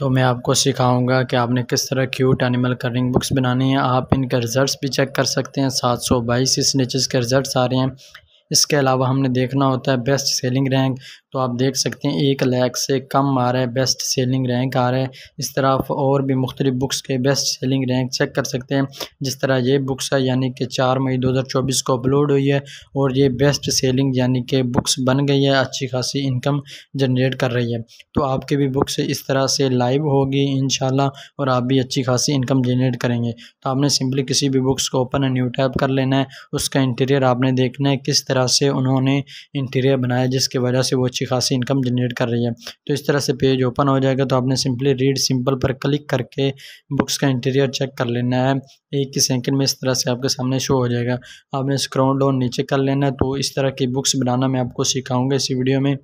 तो मैं आपको सिखाऊंगा कि आपने किस तरह क्यूट एनिमल कलरिंग बुक्स बनानी है। आप इनके रिज़ल्ट्स भी चेक कर सकते हैं। 722 स्निचेस के रिज़ल्ट्स आ रहे हैं। इसके अलावा हमने देखना होता है बेस्ट सेलिंग रैंक। तो आप देख सकते हैं 1 लाख से कम आ रहा है, बेस्ट सेलिंग रैंक आ रहा है। इस तरह आप और भी मुख्तलिफ बुक्स के बेस्ट सेलिंग रैंक चेक कर सकते हैं। जिस तरह ये बुक्स है यानी कि 4 मई 2024 को अपलोड हुई है और ये बेस्ट सेलिंग यानी कि बुक्स बन गई है, अच्छी खासी इनकम जनरेट कर रही है। तो आपकी भी बुक्स इस तरह से लाइव होगी इंशाल्लाह और आप भी अच्छी खासी इनकम जनरेट करेंगे। तो आपने सिंपली किसी भी बुक्स को ओपन न्यू टैब कर लेना है। उसका इंटीरियर आपने देखना है किस तरह से उन्होंने इंटीरियर बनाया जिसकी वजह से वो अच्छी खासी इनकम जनरेट कर रही है। तो इस तरह से पेज ओपन हो जाएगा। तो आपने सिंपली रीड सिंपल पर क्लिक करके बुक्स का इंटीरियर चेक कर लेना है। एक ही सेकंड में इस तरह से आपके सामने शो हो जाएगा। आपने स्क्रॉल डाउन नीचे कर लेना है। तो इस तरह की बुक्स बनाना मैं आपको सिखाऊंगा इसी वीडियो में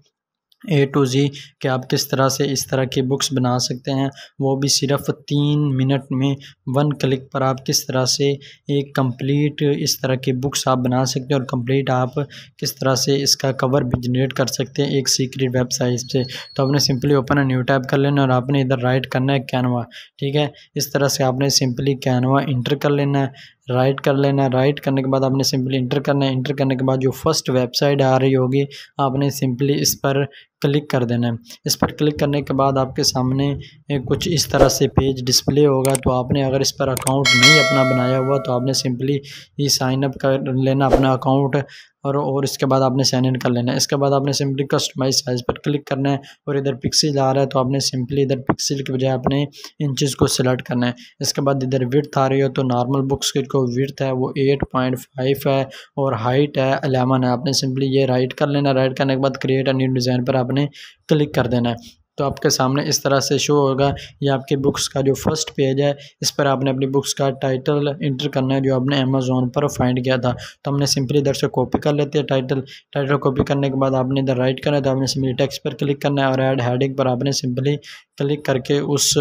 A to Z कि आप किस तरह से इस तरह की बुक्स बना सकते हैं, वो भी सिर्फ 3 मिनट में 1 क्लिक पर। आप किस तरह से एक कंप्लीट इस तरह की बुक्स आप बना सकते हैं और कंप्लीट आप किस तरह से इसका कवर भी जनरेट कर सकते हैं एक सीक्रेट वेबसाइट से। तो आपने सिंपली ओपन न्यू टैब कर लेना और आपने इधर राइट करना है कैनवा। ठीक है, इस तरह से आपने सिंपली कैनवा इंटर कर लेना है, राइट कर लेना है। राइट करने के बाद आपने सिंपली इंटर करना है। इंटर करने के बाद जो फर्स्ट वेबसाइट आ रही होगी आपने सिंपली इस पर क्लिक कर देना है। इस पर क्लिक करने के बाद आपके सामने कुछ इस तरह से पेज डिस्प्ले होगा। तो आपने अगर इस पर अकाउंट नहीं अपना बनाया हुआ तो आपने सिंपली ही साइन अप कर लेना अपना अकाउंट और इसके बाद आपने साइन इन कर लेना है। इसके बाद आपने सिंपली कस्टमाइज साइज़ पर क्लिक करना है और इधर पिक्सल आ रहा है तो आपने सिंपली इधर पिक्सल की बजाय अपने इंचज़ को सिलेक्ट करना है। इसके बाद इधर विड्थ आ रही हो तो नॉर्मल बुक्स की जो विड्थ है वो 8.5 है और हाइट है 11 है। आपने सिंपली ये राइट कर लेना। राइट करने के बाद क्रिएट अ न्यू डिज़ाइन पर आपने क्लिक कर देना है। तो आपके सामने इस तरह से शो होगा। ये आपके बुक्स का जो फर्स्ट पेज है, इस पर आपने अपनी बुक्स का टाइटल इंटर करना है जो आपने अमेज़ॉन पर फाइंड किया था। तो हमने सिंपली इधर से कॉपी कर लेते हैं टाइटल कॉपी करने के बाद आपने इधर राइट करना है। तो आपने सिंपली टेक्स्ट पर क्लिक करना है और ऐड हेडिंग पर आपने सिंपली क्लिक करके उस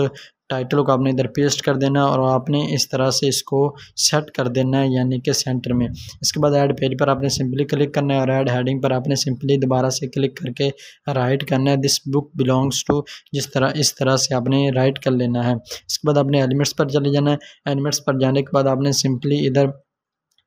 टाइटल को आपने इधर पेस्ट कर देना और आपने इस तरह से इसको सेट कर देना है यानी कि सेंटर में। इसके बाद ऐड पेज पर आपने सिंपली क्लिक करना है और ऐड हेडिंग पर आपने सिंपली दोबारा से क्लिक करके राइट करना है दिस बुक बिलोंग्स टू, इस तरह से आपने राइट कर लेना है। इसके बाद आपने एलिमेंट्स पर चले जाना है। एलिमेंट्स पर जाने के बाद आपने सिंपली इधर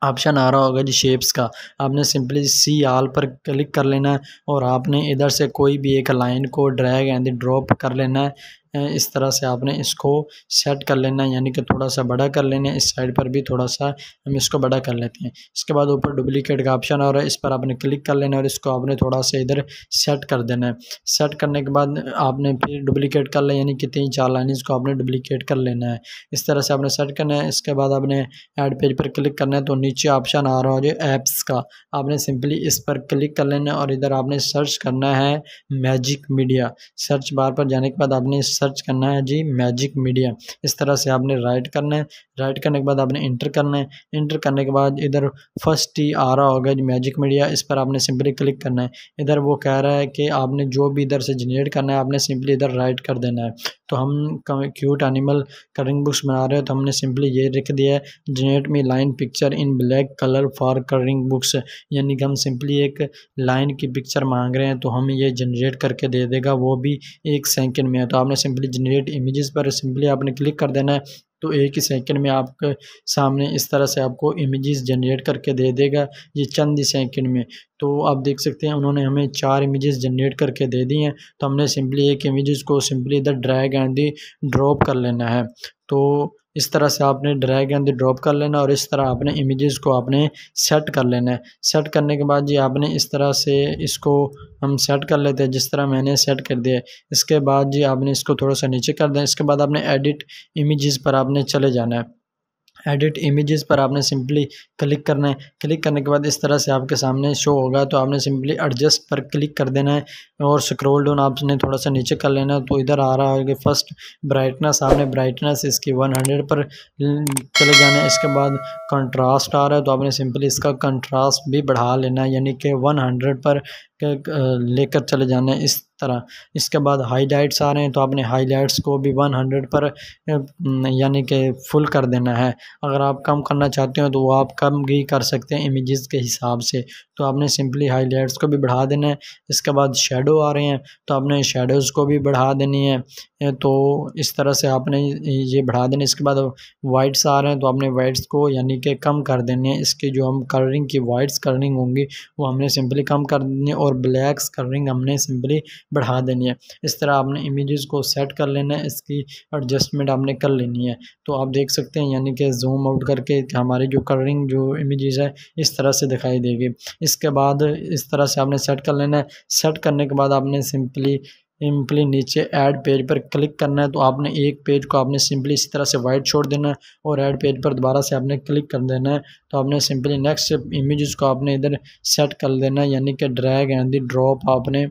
ऑप्शन आ रहा होगा जी शेप्स का, आपने सिंपली सी आल पर क्लिक कर लेना है और आपने इधर से कोई भी एक लाइन को ड्रैग एंड ड्रॉप कर लेना है। इस तरह से आपने इसको सेट कर लेना है यानी कि थोड़ा सा बड़ा कर लेना है। इस साइड पर भी थोड़ा सा हम इसको बड़ा कर लेते हैं। इसके बाद ऊपर डुप्लीकेट का ऑप्शन आ रहा है, इस पर आपने क्लिक कर लेना है और इसको आपने थोड़ा सा इधर सेट कर देना है। सेट करने के बाद आपने फिर डुप्लीकेट कर लें यानी कि 3-4 लाइन इसको आपने डुप्लीकेट कर लेना है। इस तरह से आपने सेट करना है। इसके बाद आपने ऐड पेज पर क्लिक करना है तो नीचे ऑप्शन आ रहा है ऐप्स का, आपने सिंपली इस पर क्लिक कर लेना है और इधर आपने सर्च करना है मैजिक मीडिया। सर्च बार पर जाने के बाद आपने सर्च करना है जी मैजिक मीडिया। इस तरह से आपने राइट करना है। राइट करने के बाद आपने इंटर करना है। इंटर करने के बाद इधर फर्स्ट ही आ रहा होगा जी मैजिक मीडिया, इस पर आपने सिंपली क्लिक करना है। इधर वो कह रहा है कि आपने जो भी इधर से जनरेट करना है आपने सिंपली इधर राइट कर देना है। तो हम क्यूट एनिमल कलरिंग बुक्स बना रहे हैं तो हमने सिंपली ये लिख दिया है generate me line picture in black colour for colouring books, यानी कि हम सिंपली एक लाइन की पिक्चर मांग रहे हैं तो हमें ये जनरेट करके दे देगा, वो भी 1 सेकंड में है। तो आपने सिंपली जनरेट इमेजेस पर सिंपली आपने क्लिक कर देना है तो 1 ही सेकंड में आपके सामने इस तरह से आपको इमेजेस जनरेट करके दे देगा, ये चंद ही सेकंड में। तो आप देख सकते हैं उन्होंने हमें 4 इमेजेस जनरेट करके दे दी हैं। तो हमने सिंपली एक इमेजेस को सिंपली इधर ड्रैग एंड ड्रॉप कर लेना है। तो इस तरह से आपने ड्रैग एंड ड्रॉप कर लेना और इस तरह आपने इमेजेस को आपने सेट कर लेना है। सेट करने के बाद जी आपने इस तरह से इसको हम सेट कर लेते हैं जिस तरह मैंने सेट कर दिया है। इसके बाद जी आपने इसको थोड़ा सा नीचे कर दें। इसके बाद आपने एडिट इमेजेस पर आपने चले जाना है। एडिट इमेजेस पर आपने सिंपली क्लिक करना है। क्लिक करने के बाद इस तरह से आपके सामने शो होगा तो आपने सिंपली एडजस्ट पर क्लिक कर देना है और स्क्रॉल डाउन आपने थोड़ा सा नीचे कर लेना है। तो इधर आ रहा है कि फर्स्ट ब्राइटनेस, आपने ब्राइटनेस इसकी 100 पर चले जाना है। इसके बाद कंट्रास्ट आ रहा है तो आपने सिंपली इसका कंट्रास्ट भी बढ़ा लेना है यानी कि 100 पर लेकर चले जाना है इस तरह। इसके बाद हाईलाइट्स आ रहे हैं तो आपने हाईलाइट्स को भी 100 पर यानी कि फुल कर देना है। अगर आप कम करना चाहते हो तो वो आप कम भी कर सकते हैं इमेजेस के हिसाब से। तो आपने सिंपली हाईलाइट्स को भी बढ़ा देना है। इसके बाद शेडो आ रहे हैं तो आपने शेडोज़ को भी बढ़ा देनी है। तो इस तरह से आपने ये बढ़ा देना। इसके बाद वाइट्स आ रहे हैं तो आपने वाइट्स को यानी कि कम कर देने हैं। इसकी जो हम कलरिंग की वाइट्स कलरिंग होंगी वो हमने सिंपली कम कर देनी है और ब्लैक्स कलरिंग हमने सिंपली बढ़ा देनी है। इस तरह आपने इमेजेस को सेट कर लेना है, इसकी एडजस्टमेंट आपने कर लेनी है। तो आप देख सकते हैं यानी कि जूम आउट करके हमारी जो कलरिंग जो इमेजेस है इस तरह से दिखाई देगी। इसके बाद इस तरह से आपने सेट कर लेना है। सेट करने के बाद आपने सिंपली नीचे ऐड पेज पर क्लिक करना है। तो आपने एक पेज को आपने सिंपली इसी तरह से वाइट छोड़ देना है और ऐड पेज पर दोबारा से आपने क्लिक कर देना है। तो आपने सिंपली नेक्स्ट इमेजेस को आपने इधर सेट कर देना है, यानी कि ड्रैग एंड द ड्रॉप आपने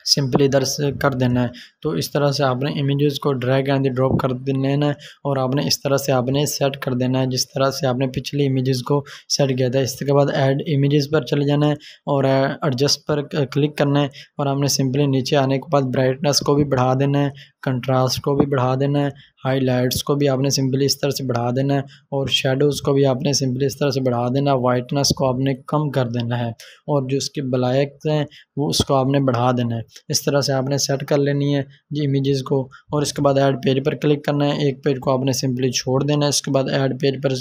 सिंपली इधर से कर देना है। तो इस तरह से आपने इमेजेस को ड्रैग एंड ड्रॉप कर देना है और आपने इस तरह से आपने सेट कर देना है जिस तरह से आपने पिछली इमेजेस को सेट किया था। इसके बाद ऐड इमेजेस पर चले जाना है और एडजस्ट पर क्लिक करना है और आपने सिंपली नीचे आने के बाद ब्राइटनेस को भी बढ़ा देना है, कंट्रास्ट को भी बढ़ा देना है, हाईलाइट्स को भी आपने सिंपली इस तरह से बढ़ा देना है और शेडोज़ को भी आपने सिंपली इस तरह से बढ़ा देना है। वाइटनेस को आपने कम कर देना है और जो उसके ब्लैक्स हैं वो उसको आपने बढ़ा देना है। इस तरह से आपने सेट कर लेनी है जी इमेजेस को और इसके बाद ऐड पेज पर क्लिक करना है। एक पेज को आपने सिंपली छोड़ देना है। इसके बाद ऐड पेज पर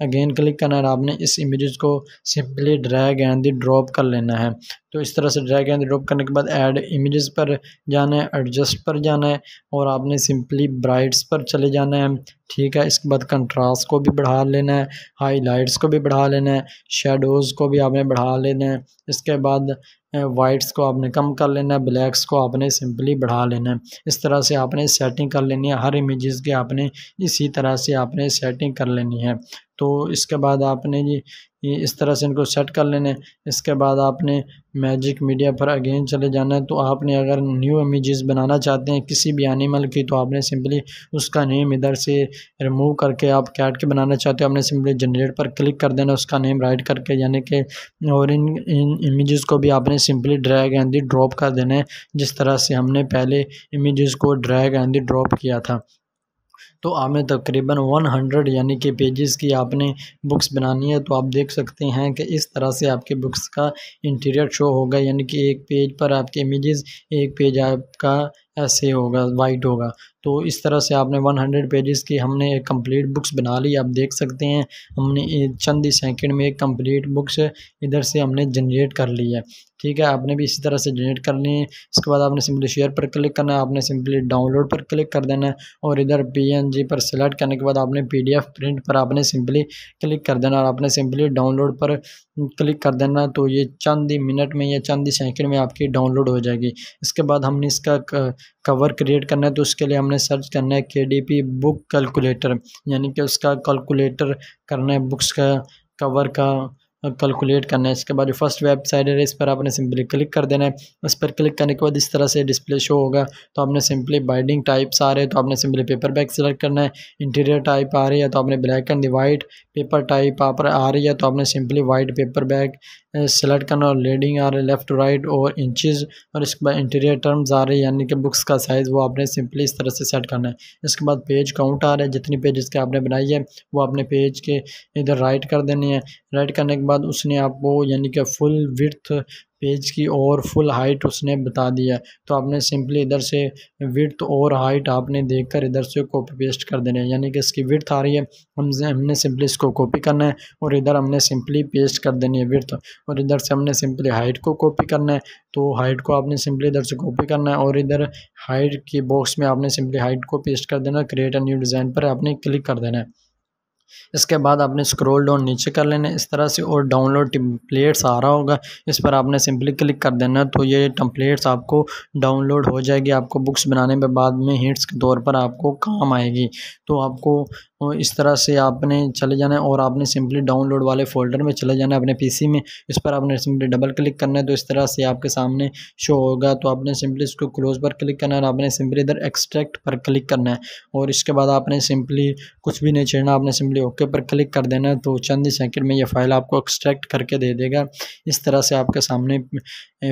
अगेन क्लिक करना है और आपने इस इमेजेस को सिंपली ड्रैग एंड ड्रॉप कर लेना है। तो इस तरह से ड्रैग एंड ड्रॉप करने के बाद ऐड इमेजेस पर जाना है, एडजस्ट पर जाना है और आपने सिंपली ब्राइट्स पर चले जाना है। ठीक है, इसके बाद कंट्रास्ट को भी बढ़ा लेना है, हाईलाइट्स को भी बढ़ा लेना है, शेडोज़ को भी आपने बढ़ा लेना है। इसके बाद वाइट्स को आपने कम कर लेना है, ब्लैक्स को आपने सिंपली बढ़ा लेना है। इस तरह से आपने सेटिंग कर लेनी है। हर इमेजेस की आपने इसी तरह से आपने सेटिंग कर लेनी है। तो इसके बाद आपने ये इस तरह से इनको सेट कर लेना है। इसके बाद आपने मैजिक मीडिया पर अगेन चले जाना है। तो आपने अगर न्यू इमेजेस बनाना चाहते हैं किसी भी एनिमल की तो आपने सिंपली उसका नेम इधर से रिमूव करके आप कैट के बनाना चाहते हो, आपने सिंपली जनरेट पर क्लिक कर देना, उसका नेम राइट करके यानी कि और इन इमेजेस को भी आपने सिंपली ड्रैग एंड ड्रॉप कर देना है जिस तरह से हमने पहले इमेजेस को ड्रैग एंड ड्रॉप किया था। तो आपने तकरीबन 100 यानी कि पेजेस की आपने बुक्स बनानी है। तो आप देख सकते हैं कि इस तरह से आपके बुक्स का इंटीरियर शो होगा, यानी कि एक पेज पर आपके इमेजेस, एक पेज आपका ऐसे होगा, वाइट होगा। तो इस तरह से आपने 100 पेजेस की हमने एक कंप्लीट बुक्स बना ली। आप देख सकते हैं हमने चंद ही सेकंड में एक कंप्लीट बुक्स इधर से हमने जनरेट कर ली है। ठीक है, आपने भी इसी तरह से जनरेट करनी है। इसके बाद आपने सिंपली शेयर पर क्लिक करना है, आपने सिंपली डाउनलोड पर क्लिक कर देना है और इधर PNG पर सेलेक्ट करने के बाद आपने PDF प्रिंट पर आपने सिंपली क्लिक कर देना और आपने सिंपली डाउनलोड पर क्लिक कर देना। तो ये चंद ही मिनट में या चंद ही सेकंड में आपकी डाउनलोड हो जाएगी। इसके बाद हमने इसका कवर क्रिएट करना है। तो उसके लिए हमने सर्च करना है KDP बुक कैलकुलेटर, यानी कि उसका कैलकुलेटर करना है, बुक्स का कवर का कैलकुलेट करना है। इसके बाद जो फर्स्ट वेबसाइट है इस पर आपने सिंपली क्लिक कर देना है। इस पर क्लिक करने के बाद इस तरह से डिस्प्ले शो होगा। तो आपने सिंपली बाइंडिंग टाइप्स आ रहे हैं तो आपने सिंपली पेपर बैग सेलेक्ट करना है। इंटीरियर टाइप आ रही है तो आपने black and white, paper type आ रही है तो आपने simply white paper bag select करना और लीडिंग आ रही है लेफ़्ट राइट और इंचज़, और इसके बाद इंटीरियर टर्म्स आ रही है यानी कि बुक्स का साइज़ वो आपने सिंपली इस तरह से सेट करना है। इसके बाद पेज काउंट आ रहा है, जितनी पेजेस के आपने बनाई है वो आपने पेज के इधर राइट कर देनी है। राइट करने के बाद उसने आपको यानी कि फुल विड्थ पेज की और फुल हाइट उसने बता दिया। तो आपने सिंपली इधर से विड्थ और हाइट आपने देखकर इधर से कॉपी पेस्ट कर देना है, यानी कि इसकी विड्थ आ रही है हमने सिंपली इसको कॉपी करना है और इधर हमने सिंपली पेस्ट कर देनी है विड्थ, और इधर से हमने सिंपली हाइट को कॉपी करना है। तो हाइट को आपने सिंपली इधर से कॉपी करना है और इधर हाइट की बॉक्स में आपने सिंपली हाइट को पेस्ट कर देना, क्रिएट अ न्यू डिज़ाइन पर आपने क्लिक कर देना है। इसके बाद आपने स्क्रॉल डाउन नीचे कर लेना है इस तरह से, और डाउनलोड टेम्पलेट्स आ रहा होगा, इस पर आपने सिंपली क्लिक कर देना है। तो ये टेम्पलेट्स आपको डाउनलोड हो जाएगी, आपको बुक्स बनाने में बाद में हिंट्स के तौर पर आपको काम आएगी। तो आपको इस तरह से आपने चले जाना है और आपने सिंपली डाउनलोड वाले फ़ोल्डर में चले जाना है अपने PC में। इस पर आपने सिंपली डबल क्लिक करना है तो इस तरह से आपके सामने शो होगा। तो आपने सिंपली इसको क्लोज़ पर क्लिक करना है और आपने सिंपली इधर एक्सट्रैक्ट पर क्लिक करना है, और इसके बाद आपने सिंपली कुछ भी नहीं छेड़ना, आपने सिंपली सिंपली ओके पर क्लिक कर देना है, तो चंद ही सेकंड में ये फ़ाइल आपको एक्सट्रैक्ट करके दे देगा। इस तरह से आपके सामने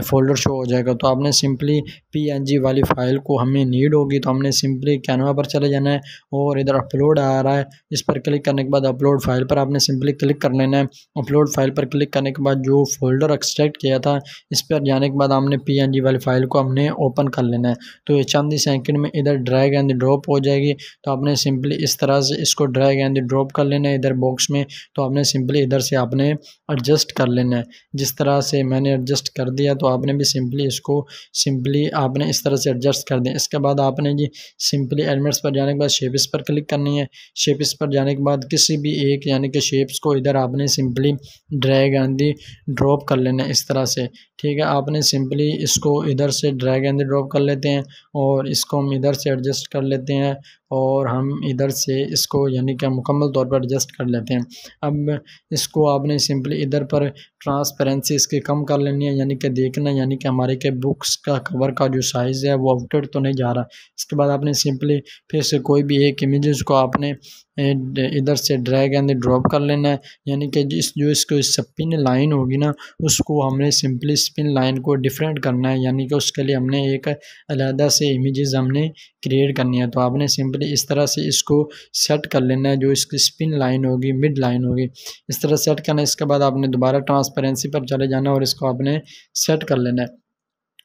फ़ोल्डर शो हो जाएगा। तो आपने सिंपली PNG वाली फ़ाइल को हमें नीड होगी, तो हमने सिंपली कैनवा पर चले जाना है और इधर अपलोड आ रहा है, इस पर क्लिक करने के बाद अपलोड फ़ाइल पर आपने सिंपली क्लिक कर लेना है। अपलोड फ़ाइल पर क्लिक करने के बाद जो फ़ोल्डर एक्सट्रैक्ट किया था, इस पर जाने के बाद हमने PNG वाली फ़ाइल को हमने ओपन कर लेना है। तो ये चंद ही सेकंड में इधर ड्रैग एंड ड्रॉप हो जाएगी। तो आपने सिंपली इस तरह से इसको ड्रैग एंड ड्रॉप कर लेना है इधर बॉक्स में। तो आपने सिंपली इधर से आपने एडजस्ट कर लेना है, जिस तरह से मैंने एडजस्ट कर दिया। तो आपने भी सिंपली इसको सिंपली आपने इस तरह से एडजस्ट कर दिया। इसके बाद आपने जी सिंपली एलिमेंट्स पर जाने के बाद शेप्स पर क्लिक करनी है। शेप्स पर जाने के बाद किसी भी एक यानी कि शेप्स को इधर आपने सिंपली ड्रैग एंड ड्रॉप कर लेना है इस तरह से, ठीक है। आपने सिंपली इसको इधर से ड्रैग एंड ड्रॉप कर लेते हैं और इसको हम इधर से एडजस्ट कर लेते हैं और हम इधर से इसको यानी कि मुकम्मल तौर पर एडजस्ट कर लेते हैं। अब इसको आपने सिंपली इधर पर ट्रांसपेरेंसी इसकी कम कर लेनी है, यानी कि देखना यानी कि हमारे के बुक्स का कवर का जो साइज़ है वो आउटडेट तो नहीं जा रहा। इसके बाद आपने सिंपली फिर से कोई भी एक इमेजेस को आपने इधर से ड्रैग एंड ड्रॉप कर लेना है, यानी कि इसको स्पिन लाइन होगी ना, उसको हमने सिंपली स्पिन लाइन को डिफरेंट करना है, यानी कि उसके लिए हमने एक अलहदा से इमेजेस हमने क्रिएट करनी है। तो आपने सिंपली इस तरह से इसको सेट कर लेना है, जो इसकी स्पिन लाइन होगी, मिड लाइन होगी, इस तरह सेट करना है। इसके बाद आपने दोबारा ट्रांसपेरेंसी पर चले जाना और इसको आपने सेट कर लेना है।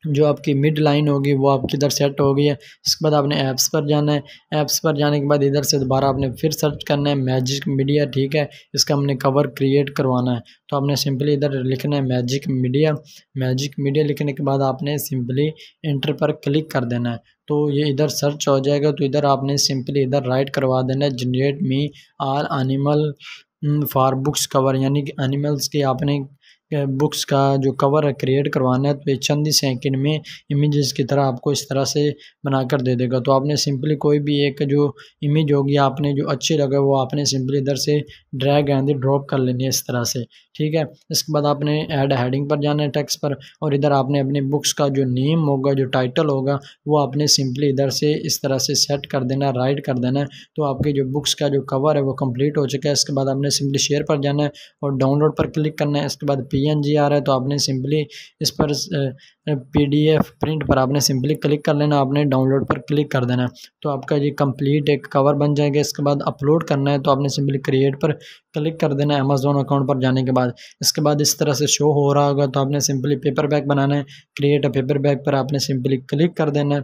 जो आपकी मिड लाइन होगी वो आपकी इधर सेट हो गई है। इसके बाद आपने ऐप्स पर जाना है। ऐप्स पर जाने के बाद इधर से दोबारा आपने फिर सर्च करना है मैजिक मीडिया, ठीक है। इसका हमने कवर क्रिएट करवाना है, तो आपने सिंपली इधर लिखना है मैजिक मीडिया। मैजिक मीडिया लिखने के बाद आपने सिंपली एंटर पर क्लिक कर देना है, तो ये इधर सर्च हो जाएगा। तो इधर आपने सिंपली इधर राइट करवा देना है generate me all animal for books cover, यानी कि एनिमल्स के आपने बुक्स का जो कवर है क्रिएट करवाना है। तो ये चंद ही सेकंड में इमेजेस की तरह आपको इस तरह से बनाकर दे देगा। तो आपने सिंपली कोई भी एक जो इमेज होगी आपने जो अच्छी लगे वो आपने सिंपली इधर से ड्रैग एंड ड्रॉप कर लेनी है इस तरह से, ठीक है। इसके बाद आपने ऐड हेडिंग पर जाना है टेक्स्ट पर, और इधर आपने अपनी बुक्स का जो नेम होगा, जो टाइटल होगा, वो आपने सिंपली इधर से इस तरह से सेट कर देना, राइट कर देना है। तो आपके जो बुक्स का जो कवर है वो कंप्लीट हो चुका है। इसके बाद आपने सिंपली शेयर पर जाना है और डाउनलोड पर क्लिक करना है। इसके बाद PNG आ रहा है, तो आपने सिंपली इस पर PDF प्रिंट पर आपने सिंपली क्लिक कर लेना, आपने डाउनलोड पर क्लिक कर देना, तो आपका ये कंप्लीट एक कवर बन जाएगा। इसके बाद अपलोड करना है, तो आपने सिंपली क्रिएट पर क्लिक कर देना है अमेज़ॉन अकाउंट पर जाने के बाद। इसके बाद इस तरह से शो हो रहा होगा, तो आपने सिंपली पेपर बैग बनाना है। क्रिएट अ पेपर बैग पर आपने सिंपली क्लिक कर देना है।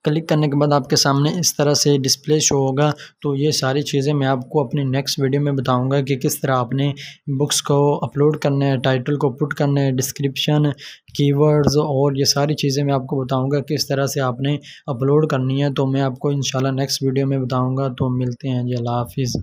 क्लिक करने के बाद आपके सामने इस तरह से डिस्प्ले शो होगा। तो ये सारी चीज़ें मैं आपको अपनी नेक्स्ट वीडियो में बताऊंगा कि किस तरह आपने बुक्स को अपलोड करना है, टाइटल को पुट करना है, डिस्क्रिप्शन, कीवर्ड्स और ये सारी चीज़ें मैं आपको बताऊंगा किस तरह से आपने अपलोड करनी है। तो मैं आपको इंशाल्लाह नेक्स्ट वीडियो में बताऊंगा। तो मिलते हैं जी, अल्लाह हाफिज़।